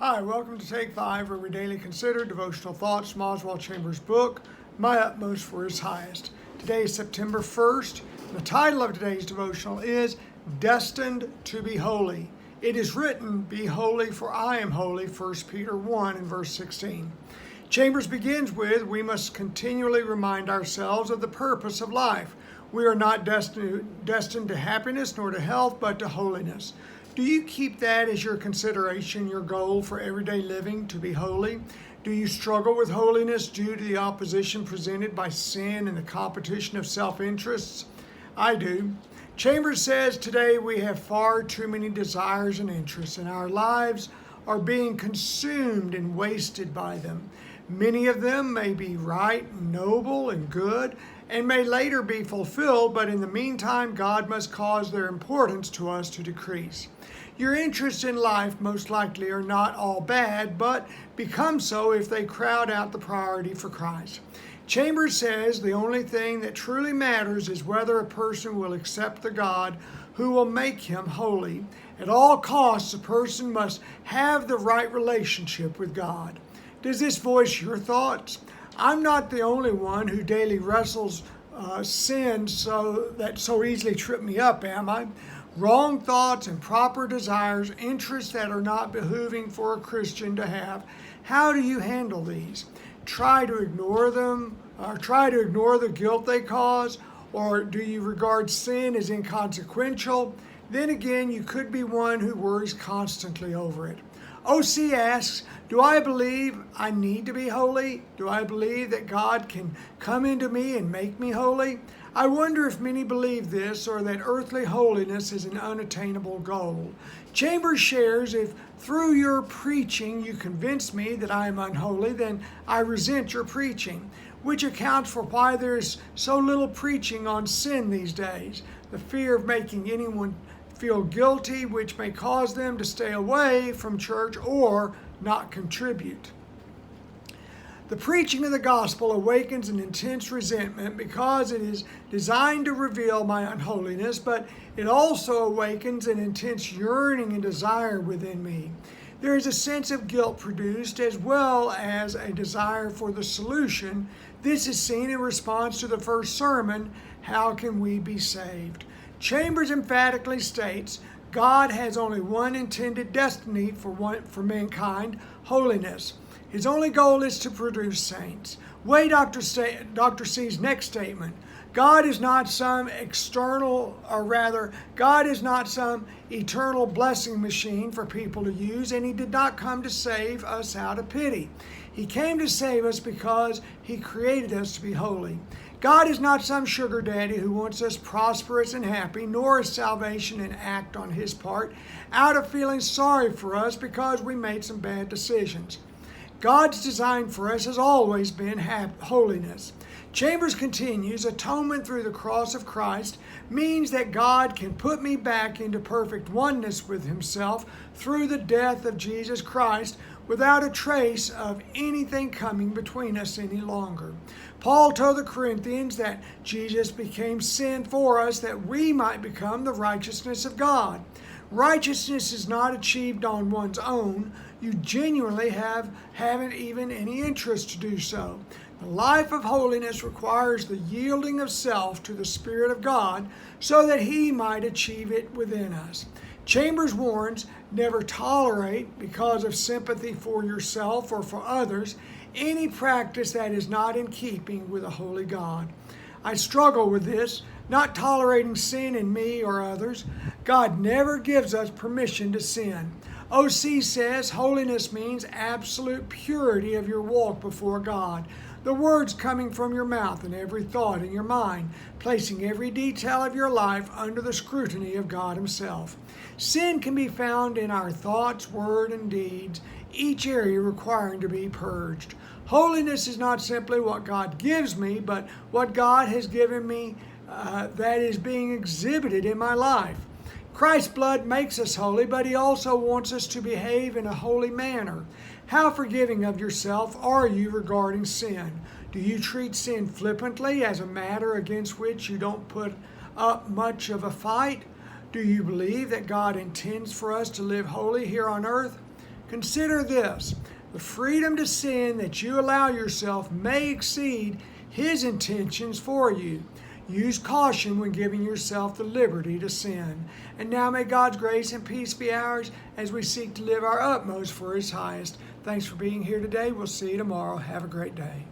Hi, welcome to Take 5, where we daily consider devotional thoughts from Oswald Chambers' book, My Utmost for His Highest. Today is September 1st. The title of today's devotional is Destined to Be Holy. It is written, Be holy, for I am holy, 1 Peter 1 and verse 16. Chambers begins with, we must continually remind ourselves of the purpose of life. We are not destined to happiness nor to health, but to holiness. Do you keep that as your consideration, your goal for everyday living, to be holy? Do you struggle with holiness due to the opposition presented by sin and the competition of self-interests? I do. Chambers says today we have far too many desires and interests, and our lives are being consumed and wasted by them. Many of them may be right, noble, and good, and may later be fulfilled, but in the meantime, God must cause their importance to us to decrease. Your interests in life most likely are not all bad, but become so if they crowd out the priority for Christ. Chambers says the only thing that truly matters is whether a person will accept the God who will make him holy. At all costs, a person must have the right relationship with God. Does this voice your thoughts? I'm not the only one who daily wrestles sins so easily trip me up, am I? Wrong thoughts, improper desires, interests that are not behooving for a Christian to have. How do you handle these? Try to ignore them, or try to ignore the guilt they cause, or do you regard sin as inconsequential? Then again, you could be one who worries constantly over it. OC asks, do I believe I need to be holy? Do I believe that God can come into me and make me holy? I wonder if many believe this, or that earthly holiness is an unattainable goal. Chambers shares, if through your preaching you convince me that I am unholy, then I resent your preaching, which accounts for why there is so little preaching on sin these days. The fear of making anyone feel guilty, which may cause them to stay away from church or not contribute. The preaching of the gospel awakens an intense resentment because it is designed to reveal my unholiness, but it also awakens an intense yearning and desire within me. There is a sense of guilt produced as well as a desire for the solution. This is seen in response to the first sermon, How Can We Be Saved? Chambers emphatically states, God has only one intended destiny for mankind, holiness. His only goal is to produce saints. Weigh Dr. C's next statement. God is not some God is not some eternal blessing machine for people to use, and He did not come to save us out of pity. He came to save us because He created us to be holy. God is not some sugar daddy who wants us prosperous and happy, nor is salvation an act on His part out of feeling sorry for us because we made some bad decisions. God's design for us has always been holiness. Chambers continues, atonement through the cross of Christ means that God can put me back into perfect oneness with Himself through the death of Jesus Christ without a trace of anything coming between us any longer. Paul told the Corinthians that Jesus became sin for us that we might become the righteousness of God. Righteousness is not achieved on one's own. You genuinely haven't even any interest to do so. The life of holiness requires the yielding of self to the Spirit of God so that He might achieve it within us. Chambers warns, never tolerate, because of sympathy for yourself or for others, any practice that is not in keeping with a holy God. I struggle with this, not tolerating sin in me or others. God never gives us permission to sin. OC says holiness means absolute purity of your walk before God. The words coming from your mouth and every thought in your mind, placing every detail of your life under the scrutiny of God Himself. Sin can be found in our thoughts, word, and deeds, each area requiring to be purged. Holiness is not simply what God gives me, but what God has given me that is being exhibited in my life. Christ's blood makes us holy, but He also wants us to behave in a holy manner. How forgiving of yourself are you regarding sin? Do you treat sin flippantly as a matter against which you don't put up much of a fight? Do you believe that God intends for us to live holy here on earth? Consider this: the freedom to sin that you allow yourself may exceed His intentions for you. Use caution when giving yourself the liberty to sin. And now may God's grace and peace be ours as we seek to live our utmost for His highest. Thanks for being here today. We'll see you tomorrow. Have a great day.